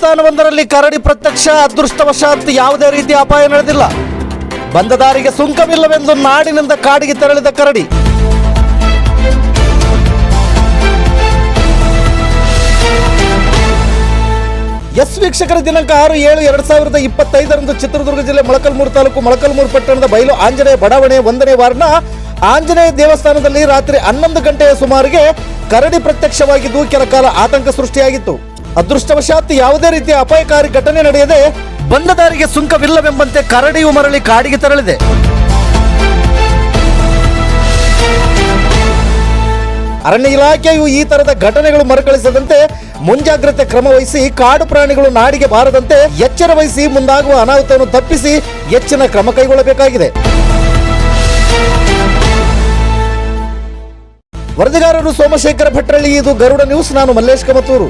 ದೇವಸ್ಥಾನವೊಂದರಲ್ಲಿ ಕರಡಿ ಪ್ರತ್ಯಕ್ಷ. ಅದೃಷ್ಟವಶಾತ್ ಯಾವುದೇ ರೀತಿಯ ಅಪಾಯ ನಡೆದಿಲ್ಲ. ಬಂದ ದಾರಿಗೆ ಸುಂಕವಿಲ್ಲವೆಂದು ನಾಡಿನಿಂದ ಕಾಡಿಗೆ ತೆರಳಿದ ಕರಡಿ. ಎಸ್ ವೀಕ್ಷಕರ, ದಿನಾಂಕ 6/7/2025 ಚಿತ್ರದುರ್ಗ ಜಿಲ್ಲೆ ಮೊಳಕಾಲ್ಮೂರು ತಾಲೂಕು ಮೊಳಕಾಲ್ಮೂರು ಪಟ್ಟಣದ ಬಯಲು ಆಂಜನೇಯ ಬಡಾವಣೆ 1ನೇ ವಾರ್ಡ್ನ ಆಂಜನೇಯ ದೇವಸ್ಥಾನದಲ್ಲಿ ರಾತ್ರಿ 11 ಗಂಟೆಯ ಸುಮಾರಿಗೆ ಕರಡಿ ಪ್ರತ್ಯಕ್ಷವಾಗಿದ್ದು ಕೆಲ ಕಾಲ ಆತಂಕ ಸೃಷ್ಟಿಯಾಗಿತ್ತು. ಅದೃಷ್ಟವಶಾತ್ ಯಾವುದೇ ರೀತಿಯ ಅಪಾಯಕಾರಿ ಘಟನೆ ನಡೆಯದೆ ಬಂದ ದಾರಿಗೆ ಸುಂಕವಿಲ್ಲವೆಂಬಂತೆ ಕರಡಿಯು ಮರಳಿ ಕಾಡಿಗೆ ತೆರಳಿದೆ. ಅರಣ್ಯ ಇಲಾಖೆಯು ಈ ತರದ ಘಟನೆಗಳು ಮರುಕಳಿಸದಂತೆ ಮುಂಜಾಗ್ರತೆ ಕ್ರಮ ವಹಿಸಿ ಕಾಡು ಪ್ರಾಣಿಗಳು ನಾಡಿಗೆ ಬಾರದಂತೆ ಎಚ್ಚರ ವಹಿಸಿ ಮುಂದಾಗುವ ಅನಾಹುತವನ್ನು ತಪ್ಪಿಸಿ ಹೆಚ್ಚಿನ ಕ್ರಮ ಕೈಗೊಳ್ಳಬೇಕಾಗಿದೆ. ವರದಿಗಾರರು ಸೋಮಶೇಖರ ಭಟ್ರಳ್ಳಿ. ಇದು ಗರುಡ ನ್ಯೂಸ್. ನಾನು ಮಲ್ಲೇಶ್ ಕಮತೂರು.